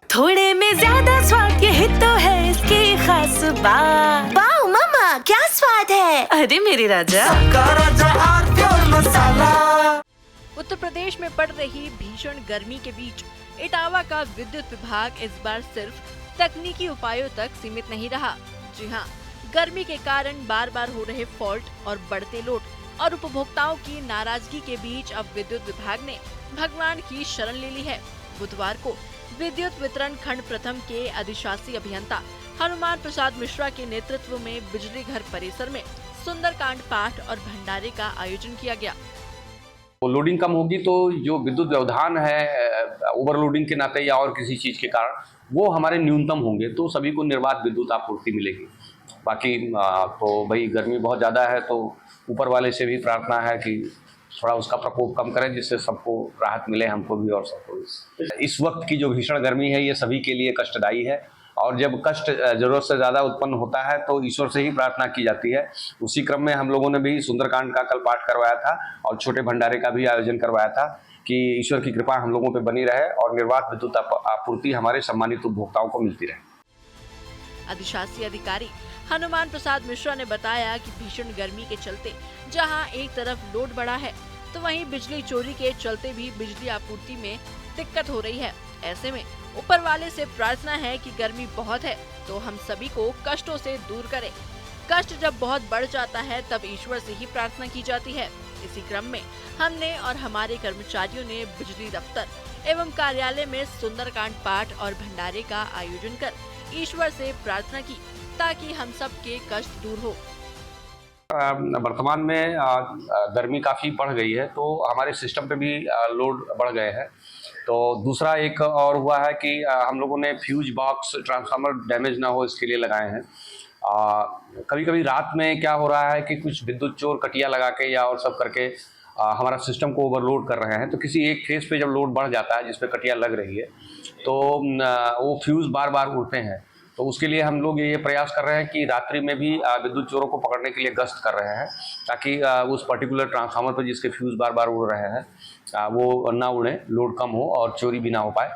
थोड़े में ज्यादा स्वाद, यही तो है इसकी खास बात। वाओ मम्मा, क्या स्वाद है। अरे मेरे राजा। उत्तर प्रदेश में पड़ रही भीषण गर्मी के बीच इटावा का विद्युत विभाग इस बार सिर्फ तकनीकी उपायों तक सीमित नहीं रहा। जी हाँ, गर्मी के कारण बार बार हो रहे फॉल्ट और बढ़ते लोड और उपभोक्ताओं की नाराजगी के बीच अब विद्युत विभाग ने भगवान की शरण ले ली है। बुधवार को विद्युत वितरण खंड प्रथम के अधिशासी अभियंता हनुमान प्रसाद मिश्रा के नेतृत्व में बिजली घर परिसर में सुंदरकांड पाठ और भंडारे का आयोजन किया गया। लोडिंग कम होगी तो जो विद्युत व्यवधान है ओवरलोडिंग के नाते या और किसी चीज़ के कारण वो हमारे न्यूनतम होंगे, तो सभी को निर्बाध विद्युत आपूर्ति मिलेगी। बाकी तो भाई गर्मी बहुत ज़्यादा है, तो ऊपर वाले से भी प्रार्थना है कि थोड़ा उसका प्रकोप कम करें, जिससे सबको राहत मिले, हमको भी और सबको भी। इस वक्त की जो भीषण गर्मी है ये सभी के लिए कष्टदायी है, और जब कष्ट जरूरत से ज़्यादा उत्पन्न होता है तो ईश्वर से ही प्रार्थना की जाती है। उसी क्रम में हम लोगों ने भी सुंदरकांड का कल पाठ करवाया था और छोटे भंडारे का भी आयोजन करवाया था कि ईश्वर की कृपा हम लोगों पर बनी रहे और निर्बाध विद्युत आपूर्ति हमारे सम्मानित उपभोक्ताओं को मिलती रहे। अधिशासी अधिकारी हनुमान प्रसाद मिश्रा ने बताया कि भीषण गर्मी के चलते जहां एक तरफ लोड बढ़ा है, तो वहीं बिजली चोरी के चलते भी बिजली आपूर्ति में दिक्कत हो रही है। ऐसे में ऊपर वाले से प्रार्थना है कि गर्मी बहुत है तो हम सभी को कष्टों से दूर करे। कष्ट जब बहुत बढ़ जाता है तब ईश्वर से ही प्रार्थना की जाती है। इसी क्रम में हमने और हमारे कर्मचारियों ने बिजली दफ्तर एवं कार्यालय में सुंदरकांड पाठ और भंडारे का आयोजन कर ईश्वर से प्रार्थना की ताकि हम सब के कष्ट दूर हो। वर्तमान में गर्मी काफ़ी बढ़ गई है तो हमारे सिस्टम पे भी लोड बढ़ गए हैं। तो दूसरा एक और हुआ है कि हम लोगों ने फ्यूज बॉक्स ट्रांसफार्मर डैमेज ना हो इसके लिए लगाए हैं। कभी कभी रात में क्या हो रहा है कि कुछ विद्युत चोर कटिया लगा के या और सब करके हमारा सिस्टम को ओवरलोड कर रहे हैं। तो किसी एक फेस पे जब लोड बढ़ जाता है जिस पे कटिया लग रही है तो वो फ्यूज़ बार बार उड़ते हैं। तो उसके लिए हम लोग ये प्रयास कर रहे हैं कि रात्रि में भी विद्युत चोरों को पकड़ने के लिए गश्त कर रहे हैं ताकि उस पर्टिकुलर ट्रांसफार्मर पर जिसके फ्यूज़ बार बार उड़ रहे हैं वो ना उड़े, लोड कम हो और चोरी भी ना हो पाए।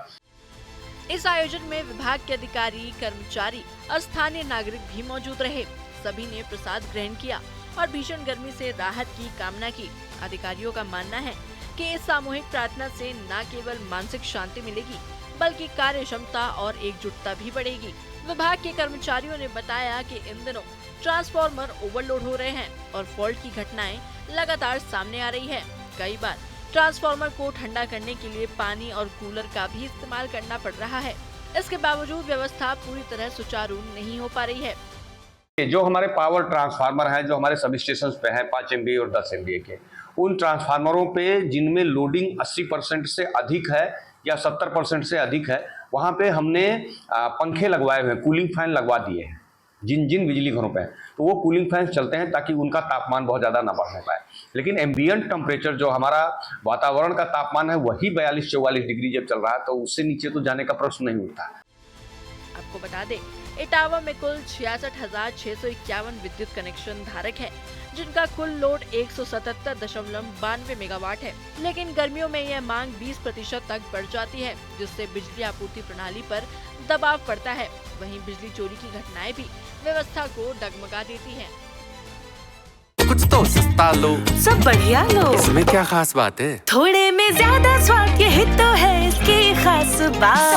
इस आयोजन में विभाग के अधिकारी, कर्मचारी और स्थानीय नागरिक भी मौजूद रहे। सभी ने प्रसाद ग्रहण किया और भीषण गर्मी से राहत की कामना की। अधिकारियों का मानना है कि इस सामूहिक प्रार्थना से न केवल मानसिक शांति मिलेगी बल्कि कार्य क्षमता और एकजुटता भी बढ़ेगी। विभाग के कर्मचारियों ने बताया कि इन दिनों ट्रांसफार्मर ओवरलोड हो रहे हैं और फॉल्ट की घटनाएं लगातार सामने आ रही है। कई बार ट्रांसफार्मर को ठंडा करने के लिए पानी और कूलर का भी इस्तेमाल करना पड़ रहा है। इसके बावजूद व्यवस्था पूरी तरह सुचारू नहीं हो पा रही है। जो हमारे पावर ट्रांसफार्मर हैं जो हमारे सब स्टेशन पे हैं 5 MVA और 10 MVA के, उन ट्रांसफार्मरों पे जिनमें लोडिंग 80% से अधिक है या 70% से अधिक है, वहाँ पे हमने पंखे लगवाए हुए हैं, कूलिंग फैन लगवा दिए हैं जिन जिन बिजली घरों पे हैं। तो वो कूलिंग फैन चलते हैं ताकि उनका तापमान बहुत ज़्यादा ना बढ़ने पाए। लेकिन एम्बियंट टेम्परेचर जो हमारा वातावरण का तापमान है वही 42-44 डिग्री जब चल रहा है, तो उससे नीचे तो जाने का प्रश्न नहीं उठता। आपको बता दें, इटावा में कुल 66,651 विद्युत कनेक्शन धारक है, जिनका कुल लोड 177.92 मेगावाट है। लेकिन गर्मियों में यह मांग 20% तक बढ़ जाती है, जिससे बिजली आपूर्ति प्रणाली पर दबाव पड़ता है। वहीं बिजली चोरी की घटनाएं भी व्यवस्था को डगमगा देती हैं। कुछ तो सस्ता लो, सब बढ़िया लो, इसमें क्या खास बात है। थोड़े में ज्यादा स्वाद, यही तो है इसकी खास बात।